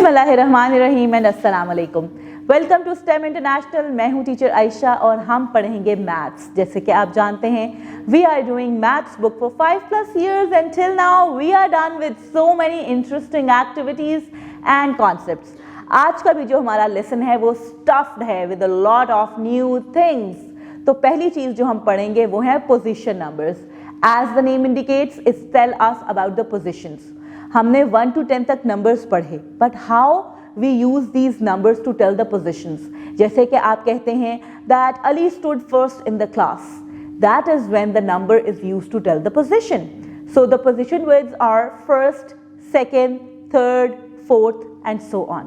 बिस्मिल्लाहिर्रहमानिर्रहीम एंड अस्सलाम वालेकुम। Welcome to STEM international. मैं हूं टीचर आयशा और हम पढ़ेंगे मैथ्स। जैसे कि आप जानते हैं we are doing maths book for 5+ years and till now we are done with so many interesting activities and concepts। आज का भी जो हमारा लेसन है वो स्टफ्ड है with a lot of new things. तो पहली चीज जो हम पढ़ेंगे वो है position numbers. As the name indicates it's tell us about the positions. हमने 1 to 10 तक नंबर्स पढ़े, but how we use these numbers to tell the positions. जैसे कि आप कहते हैं that Ali stood first in the class, that is when the number is used to tell the position. So the position words are first, second, third, fourth and so on.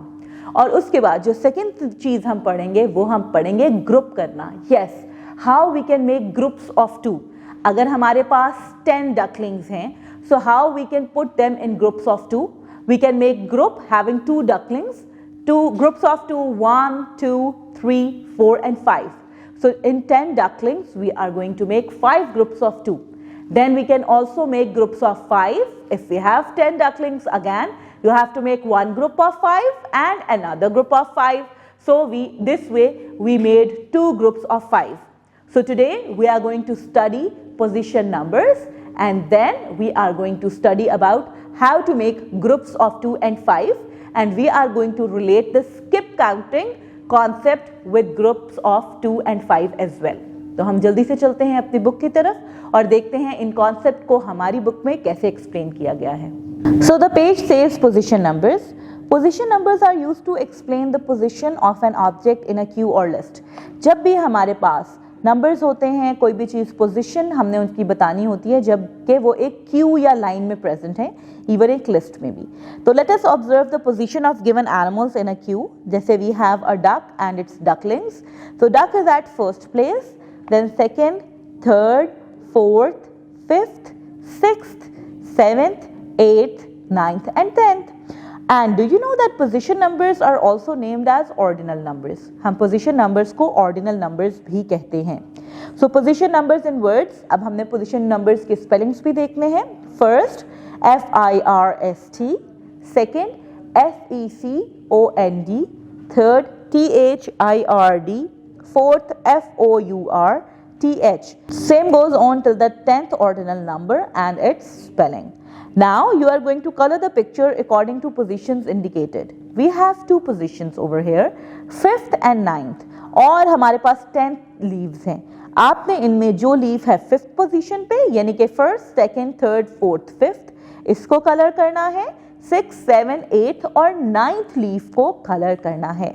और उसके बाद जो second चीज हम पढ़ेंगे वो हम पढ़ेंगे ग्रुप करना। Yes, how we can make groups of 2। अगर हमारे पास 10 डकलिंग्स हैं, so how we can put them in groups of 2? We can make group having 2 ducklings, 2 groups of 2, 1, 2, 3, 4 and 5. So in 10 ducklings we are going to make 5 groups of 2. Then we can also make groups of 5. If we have 10 ducklings, again you have to make one group of 5 and another group of 5. So this way we made 2 groups of 5. So today we are going to study position numbers, and then we are going to study about how to make groups of 2 and 5, and we are going to relate the skip counting concept with groups of 2 and 5 as well. तो हम जल्दी से चलते हैं अपनी book की तरफ और देखते हैं इन कॉन्सेप्ट को हमारी बुक में कैसे एक्सप्लेन किया गया है। So the page says position numbers. Position numbers are used to explain the position of an object in a queue or list. जब भी हमारे पास नंबर्स होते हैं, कोई भी चीज़ पोजीशन हमने उनकी बतानी होती है जबकि वो एक क्यू या लाइन में प्रेजेंट है, इवन एक लिस्ट में भी। तो let us observe the position of given animals in a queue. जैसे we have a duck and its ducklings. तो duck is at first place, then second, third, fourth, fifth, sixth, seventh, eighth, ninth and 10th। And do you know that position numbers are also named as ordinal numbers? हम position numbers को ordinal numbers भी कहते हैं। So position numbers in words, अब हमने position numbers के spellings भी देखने हैं। First, FIRST, second, FECOND, third, THIRD, fourth, FOURTH. Same goes on till the 10th ordinal number and its spelling. Now you are going to color the picture according to positions indicated. We have 2 positions over here, 5th and 9th, और हमारे पास 10 leaves हैं। आपने इनमें जो leave है 5th position पे, यानी कि 1st, 2nd, 3rd, 4th, 5th, इसको कलर करना है। 6th, 7th, 8th और 9th लीव को कलर करना है।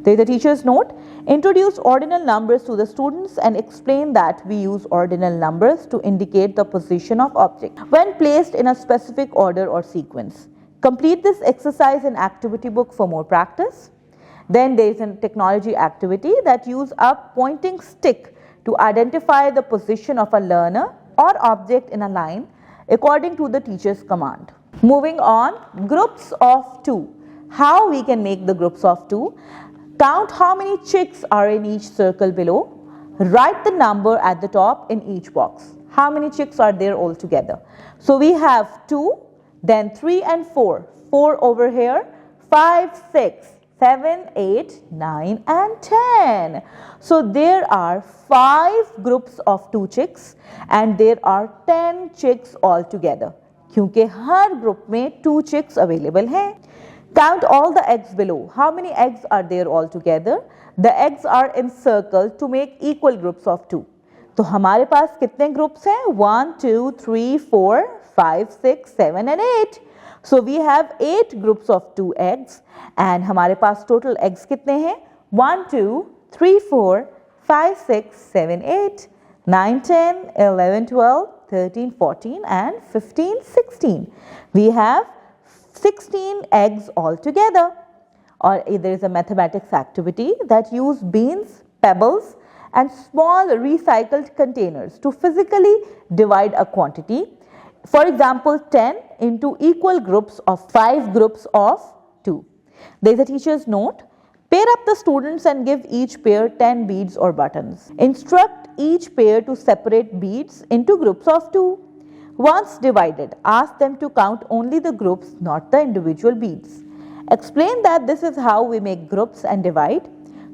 There is a teacher's note. Introduce ordinal numbers to the students and explain that we use ordinal numbers to indicate the position of object when placed in a specific order or sequence. Complete this exercise in activity book for more practice. Then there is a technology activity that use a pointing stick to identify the position of a learner or object in a line according to the teacher's command. Moving on, groups of 2. How we can make the groups of 2? Count how many chicks are in each circle below. Write the number at the top in each box. How many chicks are there all together? So we have 2, then 3 and 4. 4 over here, 5, 6, 7, 8, 9 and 10. So there are 5 groups of 2 chicks and there are 10 chicks all together. क्योंकि हर group में 2 chicks available हैं। Count all the eggs below. How many eggs are there all together? The eggs are encircled to make equal groups of 2. तो हमारे पास कितने groups हैं? 1, 2, 3, 4, 5, 6, 7 and 8. So we have 8 groups of 2 eggs and हमारे पास total eggs कितने हैं? 1, 2, 3, 4, 5, 6, 7, 8, 9, 10, 11, 12, 13, 14 and 15, 16. We have 16 eggs altogether. Or there is a mathematics activity that use beans, pebbles and small recycled containers to physically divide a quantity. For example, 10 into equal groups of 5 groups of 2. There is a teacher's note. Pair up the students and give each pair 10 beads or buttons. Instruct each pair to separate beads into groups of 2. Once divided, ask them to count only the groups, not the individual beads. Explain that this is how we make groups and divide.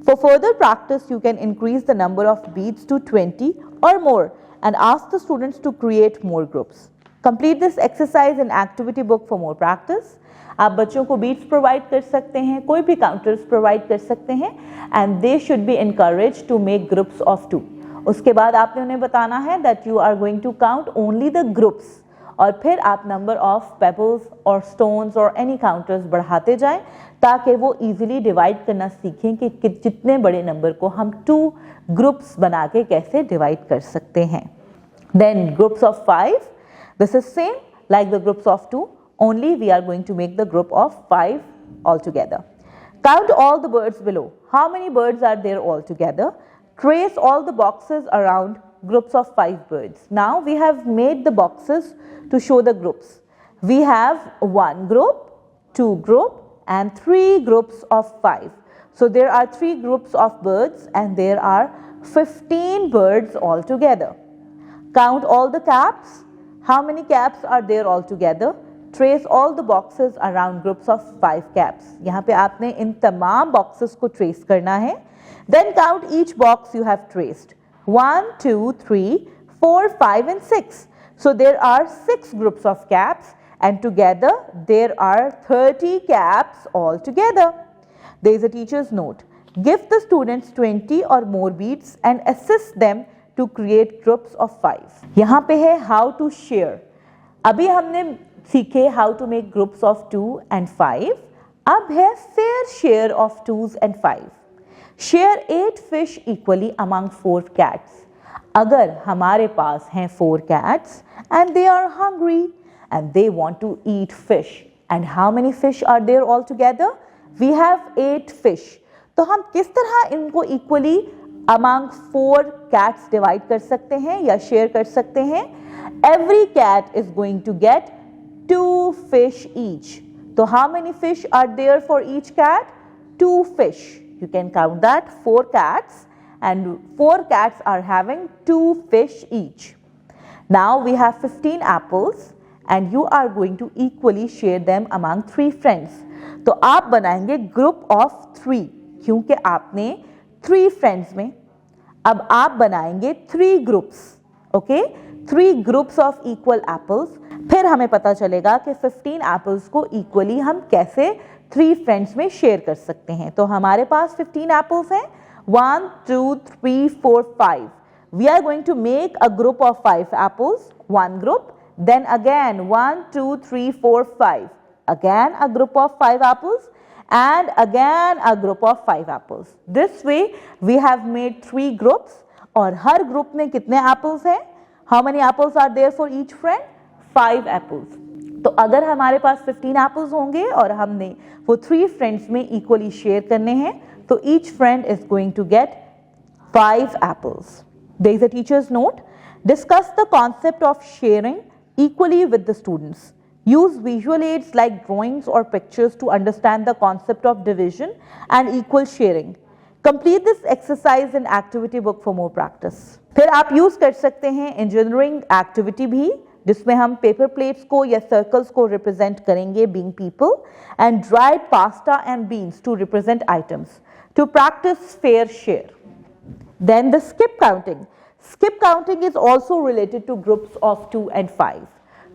For further practice, you can increase the number of beads to 20 or more and ask the students to create more groups. Complete this exercise in activity book for more practice. आप बच्चों को beads provide कर सकते हैं, कोई भी counters provide कर सकते हैं and they should be encouraged to make groups of 2. उसके बाद आपने उन्हें बताना है that you are going to count only the groups और फिर आप number of pebbles or stones or any counters बढ़ाते जाएं ताकि वो easily divide करना सीखें कि जितने बड़े number को हम 2 groups बना के कैसे divide कर सकते हैं. Then groups of 5. This is same like the groups of 2, only we are going to make the group of 5 altogether. Count all the birds below. How many birds are there altogether? Trace all the boxes around groups of 5 birds. Now we have made the boxes to show the groups. We have 1 group, 2 group and 3 groups of 5. So there are 3 groups of birds and there are 15 birds altogether. Count all the caps. How many caps are there altogether? Trace all the boxes around groups of 5 caps. यहाँ पे आपने इन तमाम boxes को trace करना है. Then count each box you have traced. 1, 2, 3, 4, 5 and 6. So there are 6 groups of caps and together there are 30 caps altogether. There is a teacher's note. Give the students 20 or more beads and assist them to create groups of 5. यहाँ पे है how to share. अभी हमने सीखे how to make groups of 2 and 5. अब है fair share of 2s and 5. Share 8 fish equally among 4 cats. अगर हमारे पास हैं 4 cats and they are hungry and they want to eat fish. And how many fish are there altogether? We have 8 fish. तो हम किस तरह इनको equally among 4 cats divide कर सकते हैं या share कर सकते हैं? Every cat is going to get 2 fish each. So how many fish are there for each cat? 2 fish. You can count that, 4 cats and 4 cats are having 2 fish each. Now we have 15 apples and you are going to equally share them among 3 friends. तो आप बनाएंगे group of 3 क्योंकि आपने 3 friends में अब आप बनाएंगे 3 groups, okay? 3 groups of equal apples. फिर हमें पता चलेगा कि 15 apples को equally हम कैसे 3 friends में share कर सकते हैं. तो हमारे पास 15 apples हैं. 1, 2, 3, 4, 5. We are going to make a group of 5 apples, 1 group. Then again 1, 2, 3, 4, 5. Again a group of 5 apples. And again a group of 5 apples. This way we have made 3 groups और हर group में कितने apples हैं? How many apples are there for each friend? 5 apples. तो अगर हमारे पास 15 apples होंगे और हमने वो 3 friends में equally share करने हैं तो each friend is going to get 5 apples. There is a teacher's note. Discuss the concept of sharing equally with the students. Use visual aids like drawings or pictures to understand the concept of division and equal sharing. Complete this exercise in activity book for more practice. फिर आप use कर सकते हैं engineering activity भी जिसमें हम paper plates को या circles को represent करेंगे being people and dried pasta and beans to represent items to practice fair share. Then the skip counting. Skip counting is also related to groups of 2 and 5.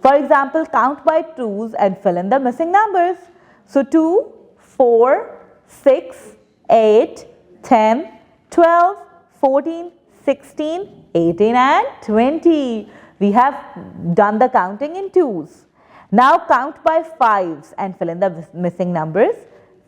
For example, count by 2s and fill in the missing numbers. So 2, 4, 6, 8, 10, 12, 14, 16, 18 and 20. We have done the counting in 2s. Now count by 5s and fill in the missing numbers.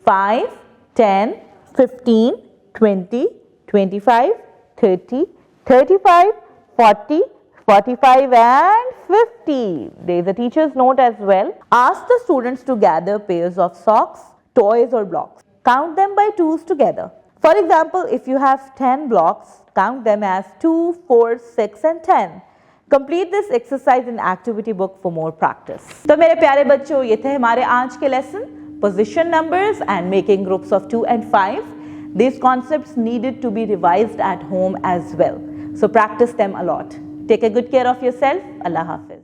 5, 10, 15, 20, 25, 30, 35, 40, 45 and 50. There is a teacher's note as well. Ask the students to gather pairs of socks, toys or blocks. Count them by 2s together. For example, if you have 10 blocks, count them as 2, 4, 6 and 10. Complete this exercise in activity book for more practice. तो मेरे प्यारे बच्चों, ये थे हमारे आज के lesson, position numbers and making groups of 2 and 5. These concepts needed to be revised at home as well. So practice them a lot. Take a good care of yourself. Allah Hafiz.